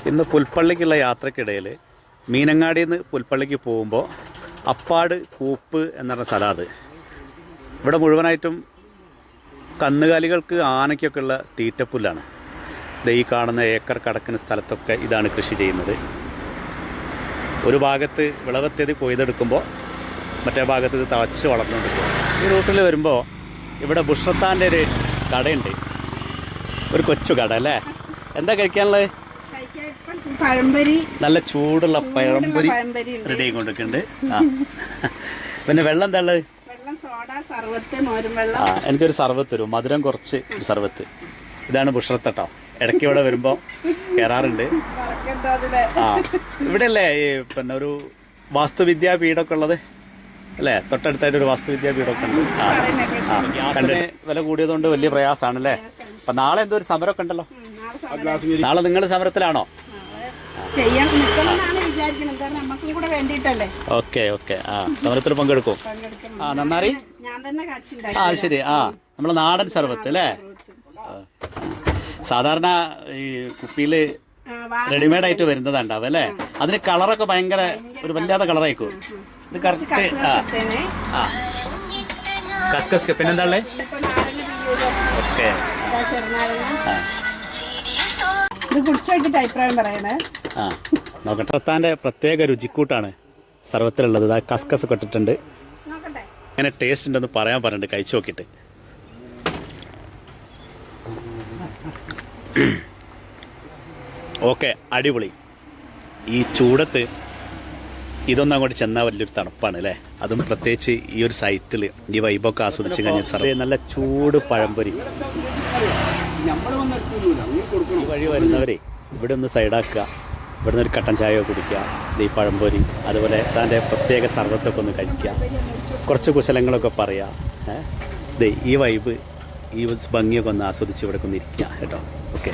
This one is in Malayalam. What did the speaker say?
ഇന്ന് പുൽപ്പള്ളിക്കുള്ള യാത്രക്കിടയിൽ മീനങ്ങാടിയിൽ നിന്ന് പുൽപ്പള്ളിക്ക് പോകുമ്പോൾ അപ്പാട് കൂപ്പ് എന്ന് പറഞ്ഞ സ്ഥലമാണ്. ഇവിടെ മുഴുവനായിട്ടും കന്നുകാലികൾക്ക് ആനയ്ക്കൊക്കെ ഉള്ള തീറ്റപ്പുല്ലാണ്. ഈ കാണുന്ന ഏക്കർ കണക്കിന് സ്ഥലത്തൊക്കെ ഇതാണ് കൃഷി ചെയ്യുന്നത്. ഒരു ഭാഗത്ത് വിളവെത്തിയത് കൊയ്തെടുക്കുമ്പോൾ മറ്റേ ഭാഗത്ത് ഇത് തളച്ച് വളർന്നുകൊണ്ടിരിക്കും. ഈ റൂട്ടിൽ വരുമ്പോൾ ഇവിടെ ബുഷ്രത്താൻ്റെ ഒരു കടയുണ്ട്, ഒരു കൊച്ചു കട അല്ലേ. എന്താ കഴിക്കാനുള്ളത്? നല്ല ചൂടുള്ള പഴംപൊരി റെഡി ആയിക്കൊണ്ടിരിക്കുന്നുണ്ട്. ആ പിന്നെ വെള്ളം എന്താ ഉള്ളത്? എനിക്കൊരു സർവത്ത് തരും, മധുരം കുറച്ച് ഒരു സർവത്ത്. ഇതാണ് ബുഷ്രത്തട്ടോ. ഇടയ്ക്ക് ഇവിടെ വരുമ്പോൾ കയറാറുണ്ട്. ആ ഇവിടെ അല്ലേ ഈ പിന്നെ ഒരു വാസ്തുവിദ്യാപീഠമൊക്കെ ഉള്ളത് അല്ലേ? തൊട്ടടുത്തായിട്ട് ഒരു വാസ്തുവിദ്യാപീഠമൊക്കെ ഉണ്ട്. ഗ്യാസിന് വില കൂടിയതുകൊണ്ട് വലിയ പ്രയാസമാണല്ലേ. അപ്പം നാളെ എന്തോ ഒരു സമരമൊക്കെ ഉണ്ടല്ലോ. നാളെ നിങ്ങൾ സമരത്തിലാണോ? Okay okay. ആ സമരത്തിൽ പങ്കെടുക്കും. ആ നന്നായി. ആ ശരി. ആ നമ്മളെ നാടൻ സർവത്ത് അല്ലേ. സാധാരണ ഈ കുപ്പിയിൽ റെഡിമെയ്ഡ് ആയിട്ട് വരുന്നതുണ്ടാവും അല്ലേ. അതിന് കളറൊക്കെ ഭയങ്കര ഒരു വല്ലാത്ത കളറായിക്കും. ഇത് കറക്റ്റ്. ആ കസ്കസ്. പിന്നെന്താ ഉള്ളത്? ഓക്കെ. ആ നോക്കട്ടെ. റത്താൻ്റെ പ്രത്യേക രുചിക്കൂട്ടാണ് സർവത്തിലുള്ളത്. ഇതാ കസ്കസ് ഒക്കെ ഇട്ടിട്ടുണ്ട്. അങ്ങനെ ടേസ്റ്റ് ഉണ്ടെന്ന് പറയാൻ പറഞ്ഞിട്ട് കഴിച്ചു നോക്കിയിട്ട്. ഓക്കെ, അടിപൊളി. ഈ ചൂടത്ത് ഇതൊന്നും അങ്ങോട്ട് ചെന്നാൽ വലിയൊരു തണുപ്പാണ് അല്ലേ. അതും പ്രത്യേകിച്ച് ഈ ഒരു സൈറ്റിൽ ഈ വൈബൊക്കെ ആസ്വദിച്ച് കഴിഞ്ഞ നല്ല ചൂട് പഴംപൊരി. ഈ വഴി വരുന്നവരെ ഇവിടെ ഒന്ന് സൈഡാക്കുക, ഇവിടുന്ന് ഒരു കട്ടൻ ചായ കുടിക്കുക, ഈ പഴംപൊരി അതുപോലെ താൻ്റെ പ്രത്യേക സർവത്തൊക്കെ ഒന്ന് കഴിക്കുക, കുറച്ച് കുശലങ്ങളൊക്കെ പറയുക. ഈ വൈബ്, ഈ ഭംഗിയൊക്കെ ഒന്ന് ആസ്വദിച്ച് ഇവിടെ ഒന്ന് ഇരിക്കുക കേട്ടോ. ഓക്കെ.